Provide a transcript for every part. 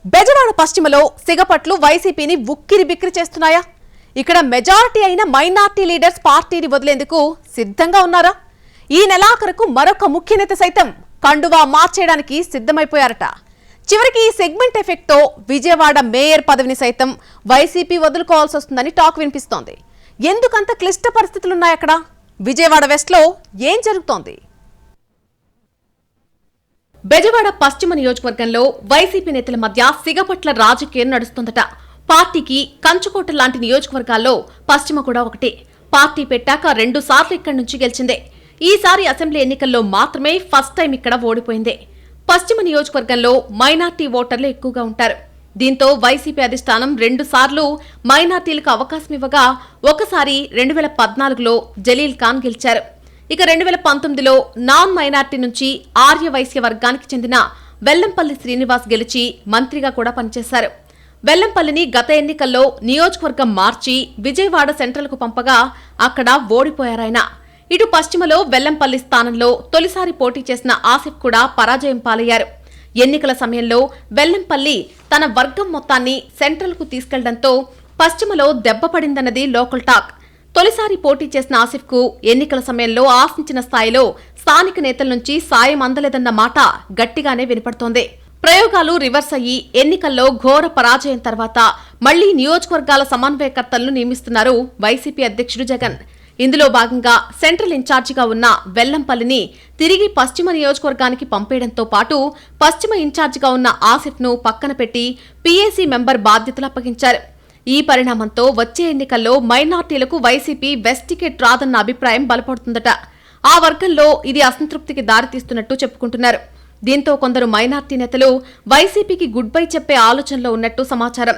బెజవాడ పశ్చిమలో సిగపట్లు వైసీపీని ఉక్కిరి బిక్కిరి చేస్తున్నాయా? ఇక్కడ మెజారిటీ అయిన మైనార్టీ లీడర్స్ పార్టీని వదిలేందుకు సిద్ధంగా ఉన్నారా? ఈ నెలాఖరుకు మరొక ముఖ్య నేత సైతం కండువా మార్చేయడానికి సిద్ధమైపోయారట. చివరికి ఈ సెగ్మెంట్ ఎఫెక్ట్ తో విజయవాడ మేయర్ పదవిని సైతం వైసీపీ వదులుకోవాల్సి వస్తుందని టాక్ వినిపిస్తోంది. ఎందుకంత క్లిష్ట పరిస్థితులున్నాయి అక్కడ? విజయవాడ వెస్ట్ లో ఏం జరుగుతోంది? బెజవాడ పశ్చిమ నియోజకవర్గంలో వైసీపీ నేతల మధ్య సిగపట్ల రాజకీయం నడుస్తోందట. పార్టీకి కంచుకోట లాంటి నియోజకవర్గాల్లో పశ్చిమ కూడా ఒకటి. పార్టీ పెట్టాక 2 సార్లు ఇక్కడి నుంచి గెలిచిందే. ఈసారి అసెంబ్లీ ఎన్నికల్లో మాత్రమే ఫస్ట్ టైం ఇక్కడ ఓడిపోయిందే. పశ్చిమ నియోజకవర్గంలో మైనార్టీ ఓటర్లు ఎక్కువగా ఉంటారు. దీంతో వైసీపీ అధిష్టానం 2 సార్లు మైనార్టీలకు అవకాశం ఇవ్వగా ఒకసారి 2014లో జలీల్ ఖాన్ గెలిచారు. ఇక 2019లో నాన్ మైనార్టీ నుంచి ఆర్య వైశ్య వర్గానికి చెందిన వెల్లంపల్లి శ్రీనివాస్ గెలిచి మంత్రిగా కూడా పనిచేశారు. వెల్లంపల్లిని గత ఎన్నికల్లో నియోజకవర్గం మార్చి విజయవాడ సెంట్రల్కు పంపగా అక్కడ ఓడిపోయారాయన. ఇటు పశ్చిమలో వెల్లంపల్లి స్థానంలో తొలిసారి పోటీ చేసిన ఆసిఫ్ కూడా పరాజయం పాలయ్యారు. ఎన్నికల సమయంలో వెల్లంపల్లి తన వర్గం మొత్తాన్ని సెంట్రల్కు తీసుకెళ్లడంతో పశ్చిమలో దెబ్బపడిందన్నది లోకల్ టాక్. తొలిసారి పోటీ చేసిన ఆసిఫ్ కు ఎన్నికల సమయంలో ఆశించిన స్థాయిలో స్థానిక నేతల నుంచి సాయం అందలేదన్న మాట గట్టిగానే వినపడుతోంది. ప్రయోగాలు రివర్స్ అయ్యి ఎన్నికల్లో ఘోర పరాజయం తర్వాత మళ్లీ నియోజకవర్గాల సమన్వయకర్తలను నియమిస్తున్నారు వైసీపీ అధ్యక్షుడు జగన్. ఇందులో భాగంగా సెంట్రల్ ఇన్ఛార్జిగా ఉన్న వెల్లంపల్లిని తిరిగి పశ్చిమ నియోజకవర్గానికి పంపేయడంతో పాటు పశ్చిమ ఇన్ఛార్జిగా ఉన్న ఆసిఫ్ ను పక్కన పెట్టి పీఏసీ మెంబర్ బాధ్యతలు అప్పగించారు. ఈ పరిణామంతో వచ్చే ఎన్నికల్లో మైనార్టీలకు వైసీపీ వెస్ట్ టికెట్ రాదన్న అభిప్రాయం బలపడుతుందట. ఆ వర్గంలో ఇది అసంతృప్తికి దారితీస్తున్నట్టు చెప్పుకుంటున్నారు. దీంతో కొందరు మైనార్టీ నేతలు వైసీపీకి గుడ్ బై చెప్పే ఆలోచనలో ఉన్నట్టు సమాచారం.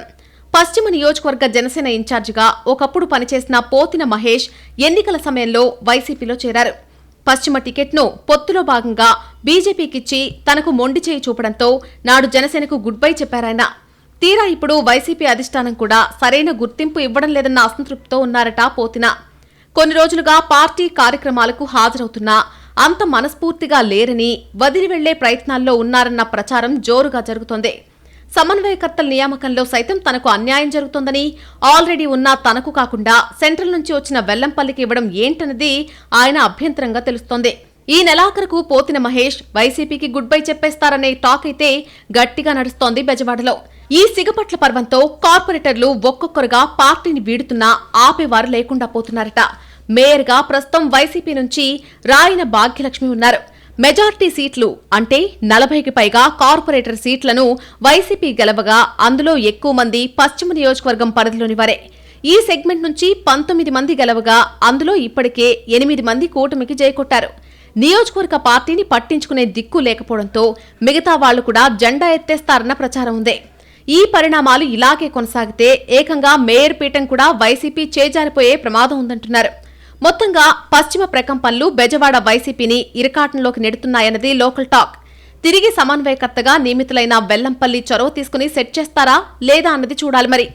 పశ్చిమ నియోజకవర్గ జనసేన ఇన్ఛార్జిగా ఒకప్పుడు పనిచేసిన పోతిన మహేష్ ఎన్నికల సమయంలో వైసీపీలో చేరారు. పశ్చిమ టికెట్ను పొత్తులో భాగంగా బీజేపీకిచ్చి తనకు మొండి చేయి చూపడంతో నాడు జనసేనకు గుడ్ బై చెప్పారాయన. తీరా ఇప్పుడు వైసీపీ అధిష్టానం కూడా సరైన గుర్తింపు ఇవ్వడం లేదన్న అసంతృప్తితో ఉన్నారట పోతిన. కొన్ని రోజులుగా పార్టీ కార్యక్రమాలకు హాజరవుతున్నా అంత మనస్ఫూర్తిగా లేరని, వదిలి వెళ్లే ప్రయత్నాల్లో ఉన్నారన్న ప్రచారం జోరుగా జరుగుతోంది. సమన్వయకర్తల నియామకంలో సైతం తనకు అన్యాయం జరుగుతోందని, ఆల్రెడీ ఉన్న తనకు కాకుండా సెంట్రల్ నుంచి వచ్చిన వెల్లంపల్లికి ఇవ్వడం ఏంటన్నది ఆయన అభ్యంతరంగా తెలుస్తోంది. ఈ నెలాఖరుకు పోతిన మహేష్ వైసీపీకి గుడ్ బై చెప్పేస్తారనే టాక్ అయితే గట్టిగా నడుస్తోంది బెజవాడలో. ఈ సిగపట్ల పర్వంతో కార్పొరేటర్లు ఒక్కొక్కరుగా పార్టీని వీడుతున్నా ఆపేవారు లేకుండా పోతున్నారట. మేయర్గా ప్రస్తుతం వైసీపీ నుంచి రాయన భాగ్యలక్ష్మి ఉన్నారు. మెజార్టీ సీట్లు అంటే 40కి పైగా కార్పొరేటర్ సీట్లను వైసీపీ గెలవగా అందులో ఎక్కువ మంది పశ్చిమ నియోజకవర్గం పరిధిలోని వారే. ఈ సెగ్మెంట్ నుంచి 19 మంది గెలవగా అందులో ఇప్పటికే 8 మంది కూటమికి జయకొట్టారు. నియోజకవర్గ పార్టీని పట్టించుకునే దిక్కు లేకపోవడంతో మిగతా వాళ్లు కూడా జెండా ఎత్తేస్తారన్న ప్రచారం ఉంది. ఈ పరిణామాలు ఇలాగే కొనసాగితే ఏకంగా మేయర్ పీఠం కూడా వైసీపీ చేజారిపోయే ప్రమాదం ఉందంటున్నారు. మొత్తంగా పశ్చిమ ప్రకంపనలు బెజవాడ వైసీపీని ఇరకాటంలోకి నెడుతున్నాయన్నది లోకల్ టాక్. తిరిగి సమన్వయకర్తగా నియమితులైన వెల్లంపల్లి చొరవ తీసుకుని సెట్ చేస్తారా లేదా అన్నది చూడాలి మరి.